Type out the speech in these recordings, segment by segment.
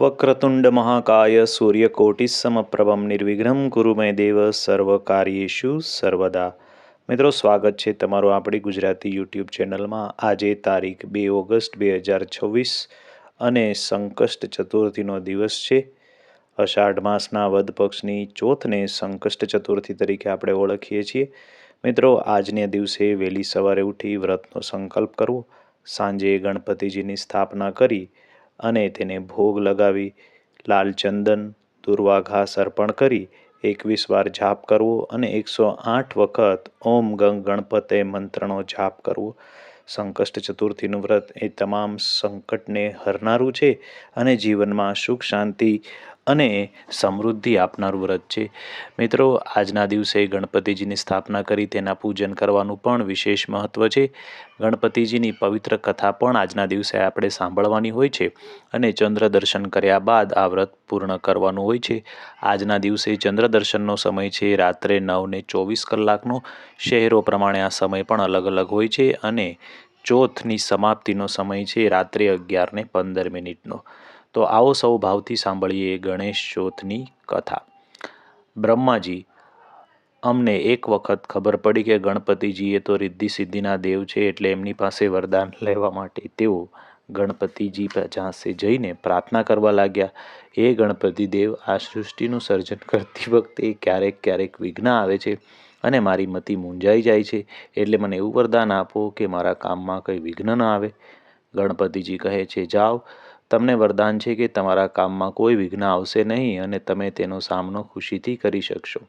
વક્રતુંડ મહાકાય સૂર્યકોટિસમપ્રભમ નિર્વિઘ્નમ કુરુ મે દેવ સર્વકાર્યેષુ સર્વદા. મિત્રો, સ્વાગત છે તમારું આપણી ગુજરાતી યુટ્યુબ ચેનલમાં. આજે તારીખ 2 ઓગસ્ટ 2026 અને સંકષ્ટ ચતુર્થીનો દિવસ છે. અષાઢ માસના વદ પક્ષની ચોથને સંકષ્ટ ચતુર્થી તરીકે આપણે ઓળખીએ છીએ. મિત્રો, આજને દિવસે વહેલી સવારે ઉઠી વ્રતનો સંકલ્પ કરવો, સાંજે ગણપતિજીની સ્થાપના કરી અને તેને ભોગ લગાવી લાલ ચંદન દુર્વા ઘાસ અર્પણ કરી 21 વાર જાપ કરવો અને 108 વખત ઓમ ગંગ ગણપતે મંત્રનો જાપ કરવો. સંકષ્ટ ચતુર્થીનું વ્રત એ તમામ સંકટને હરનારું છે અને જીવનમાં સુખ શાંતિ અને સમૃદ્ધિ આપનારું વ્રત છે. મિત્રો, આજના દિવસે ગણપતિજીની સ્થાપના કરી તેના પૂજન કરવાનું પણ વિશેષ મહત્ત્વ છે. ગણપતિજીની પવિત્ર કથા પણ આજના દિવસે આપણે સાંભળવાની હોય છે અને ચંદ્ર દર્શન કર્યા બાદ આ વ્રત પૂર્ણ કરવાનું હોય છે. આજના દિવસે ચંદ્ર દર્શનનો સમય છે રાત્રે 9:24 શહેરો પ્રમાણે આ સમય પણ અલગ અલગ હોય છે અને ચોથની સમાપ્તિનો સમય છે રાત્રે 11:15. તો આવો સૌ ભાવથી સાંભળીએ ગણેશ ચોથની કથા. બ્રહ્માજી, અમને એક વખત ખબર પડી કે ગણપતિજી એ તો રિદ્ધિ સિદ્ધિના દેવ છે, એટલે એમની પાસે વરદાન લેવા માટે તેઓ ગણપતિજી પાસે જઈને પ્રાર્થના કરવા લાગ્યા. એ ગણપતિ દેવ, આ સૃષ્ટિનું સર્જન કરતી વખતે ક્યારેક ક્યારેક વિઘ્ન આવે છે અને મારી મતિ મૂંઝાઈ જાય છે, એટલે મને એવું વરદાન આપો કે મારા કામમાં કંઈ વિઘ્ન ન આવે. ગણપતિજી કહે છે, જાઓ, તમને વરદાન છે કે તમારા કામમાં કોઈ વિઘ્ન આવશે નહીં અને તમે તેનો સામનો ખુશીથી કરી શકશો.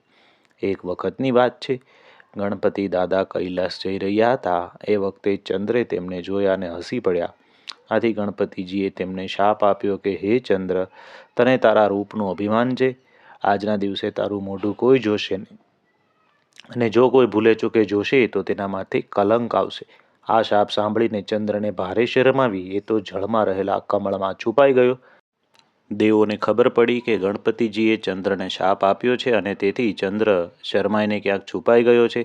એક વખતની વાત છે, ગણપતિ દાદા કૈલાસ જઈ રહ્યા હતા. એ વખતે ચંદ્રે તેમને જોયા અને હસી પડ્યા. આથી ગણપતિજીએ તેમને શાપ આપ્યો કે હે ચંદ્ર, તને તારા રૂપનું અભિમાન છે. આજના દિવસે તારું મોઢું કોઈ જોશે નહીં અને જો કોઈ ભૂલે ચૂકે જોશે તો તેના માથે કલંક આવશે. આ શાપ સાંભળીને ચંદ્રને ભારે શરમ આવી. એ તો જળમાં રહેલા કમળમાં છુપાઈ ગયો. દેવોને ખબર પડી કે ગણપતિજીએ ચંદ્રને શાપ આપ્યો છે અને તેથી ચંદ્ર શરમાઈને ક્યાંક છુપાઈ ગયો છે.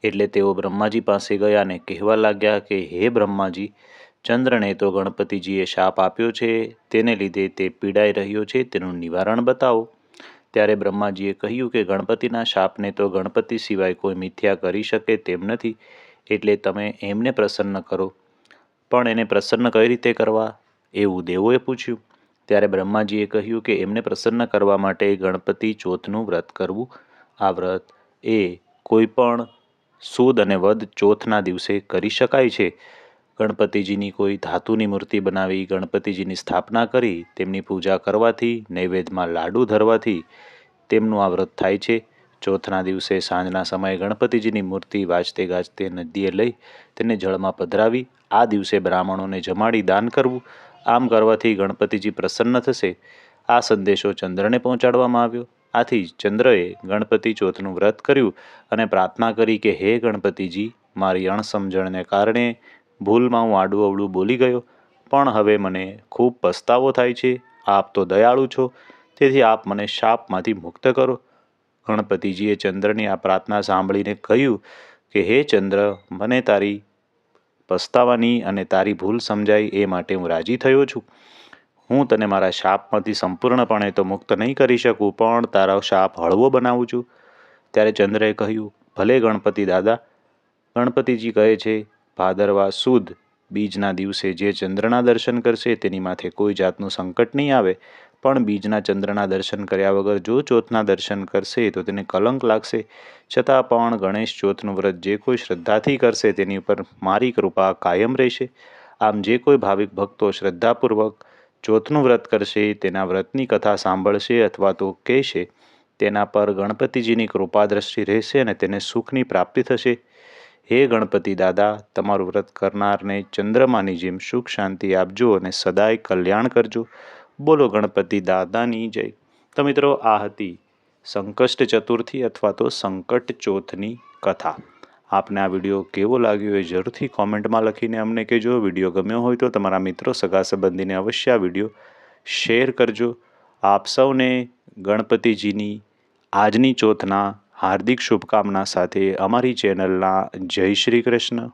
એટલે તેઓ બ્રહ્માજી પાસે ગયા અને કહેવા લાગ્યા કે હે બ્રહ્માજી, ચંદ્રને તો ગણપતિજીએ શાપ આપ્યો છે, તેને લીધે તે પીડાઈ રહ્યો છે, તેનું નિવારણ બતાવો. ત્યારે બ્રહ્માજીએ કહ્યું કે ગણપતિના શાપને તો ગણપતિ સિવાય કોઈ મિથ્યા કરી શકે તેમ નથી, એટલે તમે એમને પ્રસન્ન કરો. પણ એને પ્રસન્ન કઈ રીતે કરવા, એવું દેવોએ પૂછ્યું. ત્યારે બ્રહ્માજીએ કહ્યું કે એમને પ્રસન્ન કરવા માટે ગણપતિ ચોથનું વ્રત કરવું. આ વ્રત એ કોઈ પણ સુદ અને વદ ચોથના દિવસે કરી શકાય છે. ગણપતિજીની કોઈ ધાતુની મૂર્તિ બનાવી ગણપતિજીની સ્થાપના કરી તેમની પૂજા કરવાથી, નૈવેદ્યમાં લાડુ ધરવાથી તેમનું આ વ્રત થાય છે. ચોથના દિવસે સાંજના સમયે ગણપતિજીની મૂર્તિ વાજતે ગાજતે નદીએ લઈ તેને જળમાં પધરાવી આ દિવસે બ્રાહ્મણોને જમાડી દાન કરવું. આમ કરવાથી ગણપતિજી પ્રસન્ન થશે. આ સંદેશો ચંદ્રને પહોંચાડવામાં આવ્યો. આથી ચંદ્રએ ગણપતિ ચોથનું વ્રત કર્યું અને પ્રાર્થના કરી કે હે ગણપતિજી, મારી અણસમજણને કારણે ભૂલમાં હું આડું અવળું બોલી ગયો, પણ હવે મને ખૂબ પસ્તાવો થાય છે. આપ તો દયાળુ છો, તેથી આપ મને શાપમાંથી મુક્ત કરો. ગણપતિજીએ ચંદ્રની આ પ્રાર્થના સાંભળીને કહ્યું કે હે ચંદ્ર, મને તારી પસ્તાવાની અને તારી ભૂલ સમજાઈ એ માટે હું રાજી થયો છું. હું તને મારા શાપમાંથી સંપૂર્ણપણે તો મુક્ત નહીં કરી શકું, પણ તારો શાપ હળવો બનાવું છું. ત્યારે ચંદ્રએ કહ્યું, ભલે ગણપતિ દાદા. ગણપતિજી કહે છે, ભાદરવા સુદ બીજના દિવસે જે ચંદ્રના દર્શન કરશે તેની માથે કોઈ જાતનું સંકટ નહીં આવે, પણ બીજના ચંદ્રના દર્શન કર્યા વગર જો ચોથના દર્શન કરશે તો તેને કલંક લાગશે. છતાં પણ ગણેશ ચોથનું વ્રત જે કોઈ શ્રદ્ધાથી કરશે તેની ઉપર મારી કૃપા કાયમ રહેશે. આમ જે કોઈ ભાવિક ભક્તો શ્રદ્ધાપૂર્વક ચોથનું વ્રત કરશે, તેના વ્રતની કથા સાંભળશે અથવા તો કહેશે, તેના પર ગણપતિજીની કૃપા દ્રષ્ટિ રહેશે અને તેને સુખની પ્રાપ્તિ થશે. હે ગણપતિ દાદા, તમારું વ્રત કરનારને ચંદ્રમાની જેમ સુખ શાંતિ આપજો અને સદાય કલ્યાણ કરજો. બોલો ગણપતિ દાદાની જય. તો મિત્રો, આ હતી સંકષ્ટ ચતુર્થી અથવા તો સંકટ ચોથની કથા. આપને આ વિડીયો કેવો લાગ્યો એ જરૂરથી કોમેન્ટમાં લખીને અમને કહેજો. વિડીયો ગમ્યો હોય તો તમારા મિત્રો સગા સંબંધીને અવશ્ય આ વિડીયો શેર કરજો. આપ સૌને ગણપતિજીની આજની ચોથના હાર્દિક શુભકામના સાથે અમારી ચેનલના જય શ્રી કૃષ્ણ.